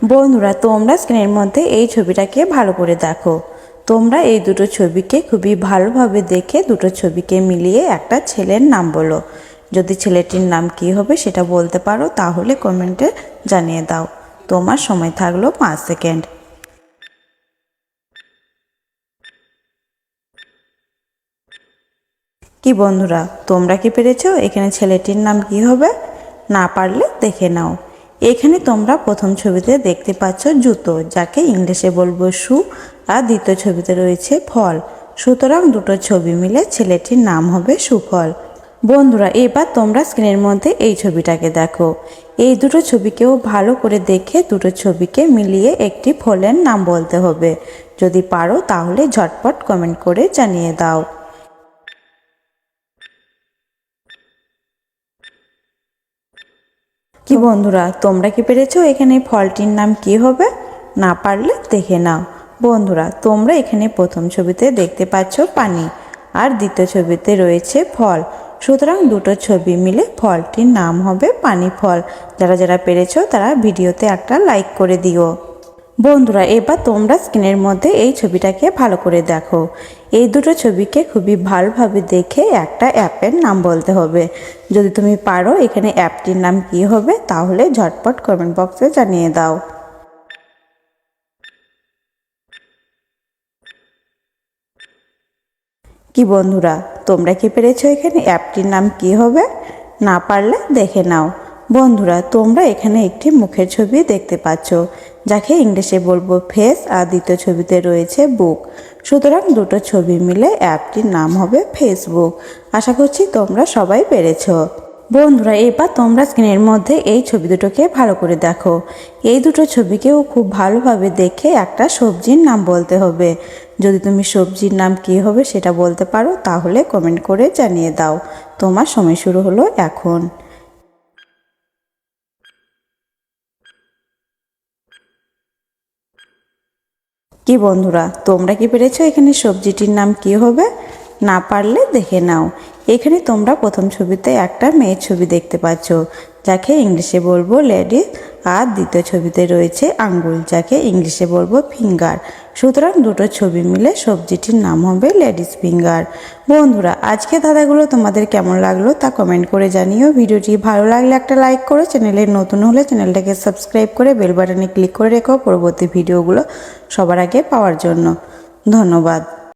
বন্ধুরা তোমরা স্ক্রিনের মধ্যে এই ছবিটাকে ভালো করে দেখো। তোমরা এই দুটো ছবিকে খুবই ভালোভাবে দেখে দুটো ছবিকে মিলিয়ে একটা ছেলের নাম বলো। যদি ছেলেটির নাম কি হবে সেটা বলতে পারো তাহলে কমেন্টে জানিয়ে দাও। তোমার সময় থাকলো 5 সেকেন্ড। কি বন্ধুরা তোমরা কি পেরেছো? এখানে ছেলেটির নাম কি হবে? না পারলে দেখে নাও। এখানে তোমরা প্রথম ছবিতে দেখতে পাচ্ছ জুতো, যাকে ইংলিশে বলবো শু, আর দ্বিতীয় ছবিতে রয়েছে ফল। সুতরাং দুটো ছবি মিলে ছেলেটির নাম হবে সুফল। বন্ধুরা এবার তোমরা স্ক্রিনের মধ্যে এই ছবিটাকে দেখো। এই দুটো ছবিকেও ভালো করে দেখে দুটো ছবিকে মিলিয়ে একটি ফলের নাম বলতে হবে। যদি পারো তাহলে ঝটপট কমেন্ট করে জানিয়ে দাও। কি বন্ধুরা তোমরা কি পেরেছো? এখানে ফলটির নাম কি হবে? না পারলে দেখে নাও। বন্ধুরা তোমরা এখানে প্রথম ছবিতে দেখতে পাচ্ছ পানি, আর দ্বিতীয় ছবিতে রয়েছে ফল। সুতরাং দুটো ছবি মিলে ফলটির নাম হবে পানি ফল। যারা যারা পেরেছো তারা ভিডিওতে একটা লাইক করে দিও। বন্ধুরা এবার তোমরা স্ক্রিনের মধ্যে এই ছবিটাকে ভালো করে দেখো। এই দুটো ছবিকে খুবই ভালোভাবে দেখে একটা অ্যাপের নাম বলতে হবে। যদি তুমি পারো এখানে অ্যাপটির নাম কি হবে তাহলে ঝটপট কমেন্ট বক্সে জানিয়ে দাও। কি বন্ধুরা তোমরা কি পেরেছো? এখানে অ্যাপটির নাম কি হবে? না পারলে দেখে নাও। বন্ধুরা তোমরা এখানে একটি মুখের ছবি দেখতে পাচ্ছ, যাকে ইংলিশে বলবো ফেস, আর দ্বিতীয় ছবিতে রয়েছে বুক। সুতরাং দুটো ছবি মিলে অ্যাপটির নাম হবে ফেসবুক। আশা করছি তোমরা সবাই পেরেছো। বন্ধুরা এবার তোমরা স্ক্রিনের মধ্যে এই ছবি দুটোকে ভালো করে দেখো। এই দুটো ছবিকেও খুব ভালোভাবে দেখে একটা সবজির নাম বলতে হবে। যদি তুমি সবজির নাম কী হবে সেটা বলতে পারো তাহলে কমেন্ট করে জানিয়ে দাও। তোমার সময় শুরু হলো এখন। কি বন্ধুরা তোমরা কি পেরেছো? এখানে সবজিটির নাম কি হবে? না পারলে দেখে নাও। এখানে তোমরা প্রথম ছবিতে একটা মেয়ের ছবি দেখতে পাচ্ছ, যাকে ইংলিশে বলবো লেডি, আর দ্বিতীয় ছবিতে রয়েছে আঙ্গুল, যাকে ইংলিশে বলবো ফিঙ্গার। সুতরাং দুটো ছবি মিলে সবজিটির নাম হবে লেডিস ফিঙ্গার। বন্ধুরা আজকে ধাঁধাগুলো তোমাদের কেমন লাগলো তা কমেন্ট করে জানিও। ভিডিওটি ভালো লাগলে একটা লাইক করো। চ্যানেলে নতুন হলে চ্যানেলটাকে সাবস্ক্রাইব করে বেল বাটনে ক্লিক করে রেখো পরবর্তী ভিডিওগুলো সবার আগে পাওয়ার জন্য। ধন্যবাদ।